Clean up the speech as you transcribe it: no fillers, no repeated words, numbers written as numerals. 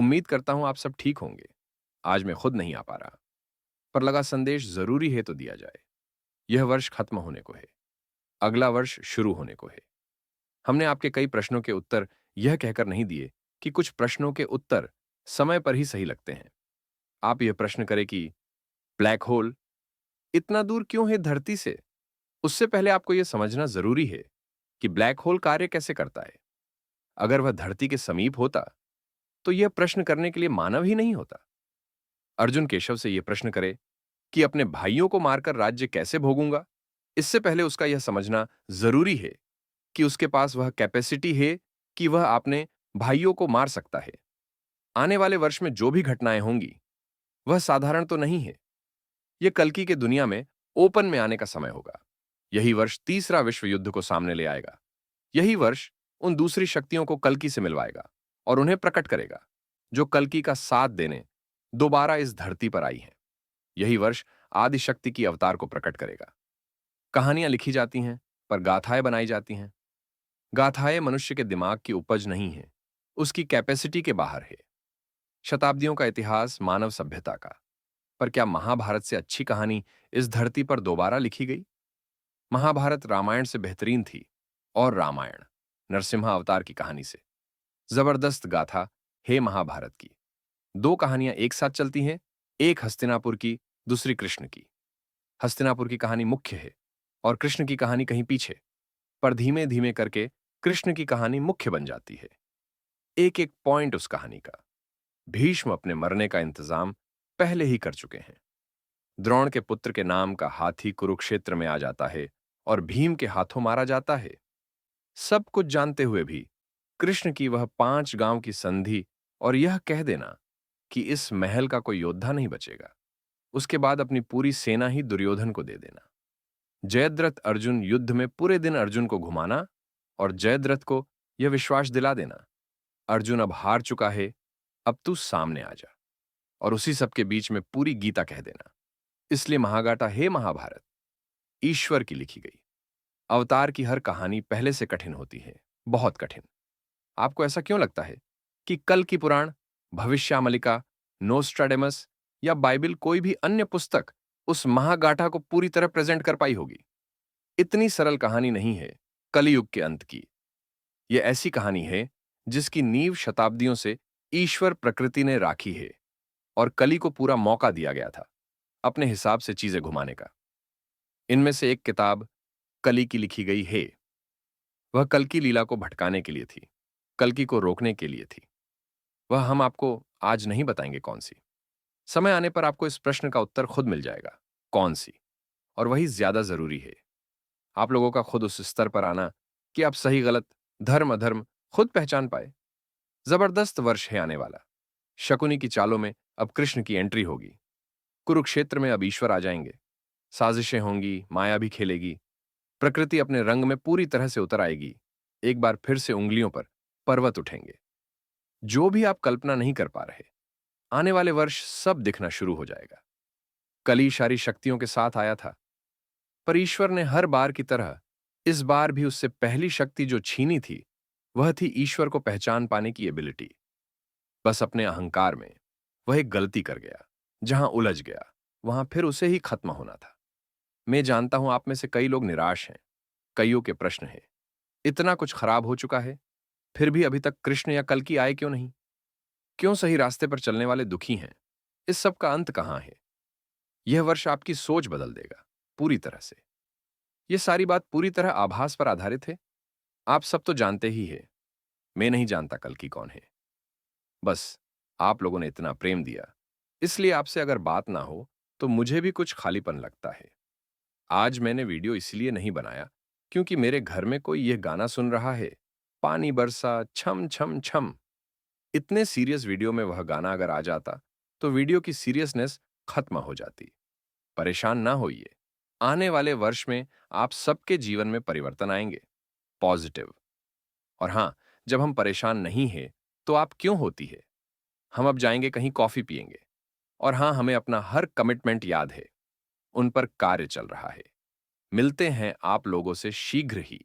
उम्मीद करता हूं आप सब ठीक होंगे। आज मैं खुद नहीं आ पा रहा, पर लगा संदेश जरूरी है तो दिया जाए। यह वर्ष खत्म होने को है, अगला वर्ष शुरू होने को है। हमने आपके कई प्रश्नों के उत्तर यह कहकर नहीं दिए कि कुछ प्रश्नों के उत्तर समय पर ही सही लगते हैं। आप यह प्रश्न करें कि ब्लैक होल इतना दूर क्यों है धरती से? उससे पहले आपको यह समझना जरूरी है कि ब्लैक होल कार्य कैसे करता है। अगर वह धरती के समीप होता, तो यह प्रश्न करने के लिए मानव ही नहीं होता। अर्जुन केशव से यह प्रश्न करे कि अपने भाइयों को मारकर राज्य कैसे भोगूंगा, इससे पहले उसका यह समझना जरूरी है कि उसके पास वह कैपेसिटी है कि वह अपने भाइयों को मार सकता है। आने वाले वर्ष में जो भी घटनाएं होंगी, वह साधारण तो नहीं है। यह कल्कि के दुनिया में ओपन में आने का समय होगा। यही वर्ष तीसरा विश्व युद्ध को सामने ले आएगा। यही वर्ष उन दूसरी शक्तियों को कल्कि से मिलवाएगा और उन्हें प्रकट करेगा, जो कल्कि का साथ देने दोबारा इस धरती पर आई हैं। यही वर्ष आदि शक्ति की अवतार को प्रकट करेगा। कहानियां लिखी जाती हैं, पर गाथाएं बनाई जाती हैं। गाथाएं मनुष्य के दिमाग की उपज नहीं है, उसकी कैपेसिटी के बाहर है। शताब्दियों का इतिहास मानव सभ्यता का। पर क्या महाभारत से अच्छी कहानी इस धरती पर दोबारा लिखी गई? महाभारत रामायण से बेहतरीन थी, और रामायण नरसिम्हा अवतार की कहानी से। जबरदस्त गाथा हे महाभारत की। दो कहानियां एक साथ चलती हैं, एक हस्तिनापुर की, दूसरी कृष्ण की। हस्तिनापुर की कहानी मुख्य है और कृष्ण की कहानी कहीं पीछे, पर धीमे धीमे करके कृष्ण की कहानी मुख्य बन जाती है। एक एक पॉइंट उस कहानी का। भीष्म अपने मरने का इंतजाम पहले ही कर चुके हैं। द्रोण के पुत्र के नाम का हाथी कुरुक्षेत्र में आ जाता है और भीम के हाथों मारा जाता है। सब कुछ जानते हुए भी कृष्ण की वह 5 गांव की संधि और यह कह देना कि इस महल का कोई योद्धा नहीं बचेगा, उसके बाद अपनी पूरी सेना ही दुर्योधन को दे देना। जयद्रथ अर्जुन युद्ध में पूरे दिन अर्जुन को घुमाना और जयद्रथ को यह विश्वास दिला देना, अर्जुन अब हार चुका है, अब तू सामने आ जा। और उसी सब के बीच में पूरी गीता कह देना। इसलिए महागाटा हे महाभारत ईश्वर की लिखी गई। अवतार की हर कहानी पहले से कठिन होती है, बहुत कठिन। आपको ऐसा क्यों लगता है कि कल की पुराण, भविष्यामलिका, नोस्ट्राडेमस या बाइबिल कोई भी अन्य पुस्तक उस महागाथा को पूरी तरह प्रेजेंट कर पाई होगी? इतनी सरल कहानी नहीं है कलियुग के अंत की। यह ऐसी कहानी है जिसकी नींव शताब्दियों से ईश्वर प्रकृति ने राखी है, और कली को पूरा मौका दिया गया था अपने हिसाब से चीजें घुमाने का। इनमें से एक किताब कली की लिखी गई है। वह कल की लीला को भटकाने के लिए थी, कल्कि को रोकने के लिए थी। वह हम आपको आज नहीं बताएंगे कौन सी। समय आने पर आपको इस प्रश्न का उत्तर खुद मिल जाएगा, कौन सी। और वही ज्यादा जरूरी है, आप लोगों का खुद उस स्तर पर आना कि आप सही गलत, धर्म अधर्म खुद पहचान पाए। जबरदस्त वर्ष है आने वाला। शकुनी की चालों में अब कृष्ण की एंट्री होगी। कुरुक्षेत्र में अब ईश्वर आ जाएंगे। साजिशें होंगी, माया भी खेलेगी। प्रकृति अपने रंग में पूरी तरह से उतर आएगी। एक बार फिर से उंगलियों पर पर्वत उठेंगे। जो भी आप कल्पना नहीं कर पा रहे, आने वाले वर्ष सब दिखना शुरू हो जाएगा। कली सारी शक्तियों के साथ आया था, पर ईश्वर ने हर बार की तरह इस बार भी उससे पहली शक्ति जो छीनी थी, वह थी ईश्वर को पहचान पाने की एबिलिटी। बस अपने अहंकार में वह एक गलती कर गया। जहां उलझ गया, वहां फिर उसे ही खत्म होना था। मैं जानता हूं आप में से कई लोग निराश हैं, कईयों के प्रश्न हैं। इतना कुछ खराब हो चुका है, फिर भी अभी तक कृष्ण या कल्कि आए क्यों नहीं? क्यों सही रास्ते पर चलने वाले दुखी हैं? इस सब का अंत कहां है? यह वर्ष आपकी सोच बदल देगा, पूरी तरह से। यह सारी बात पूरी तरह आभास पर आधारित है। आप सब तो जानते ही है, मैं नहीं जानता कल्कि कौन है। बस आप लोगों ने इतना प्रेम दिया, इसलिए आपसे अगर बात ना हो तो मुझे भी कुछ खालीपन लगता है। आज मैंने वीडियो इसलिए नहीं बनाया क्योंकि मेरे घर में कोई यह गाना सुन रहा है, पानी बरसा छम छम छम। इतने सीरियस वीडियो में वह गाना अगर आ जाता तो वीडियो की सीरियसनेस खत्म हो जाती। परेशान ना होइए, आने वाले वर्ष में आप सबके जीवन में परिवर्तन आएंगे, पॉजिटिव। और हां, जब हम परेशान नहीं हैं तो आप क्यों होती है? हम अब जाएंगे कहीं कॉफी पिएंगे। और हां, हमें अपना हर कमिटमेंट याद है, उन पर कार्य चल रहा है। मिलते हैं आप लोगों से शीघ्र ही।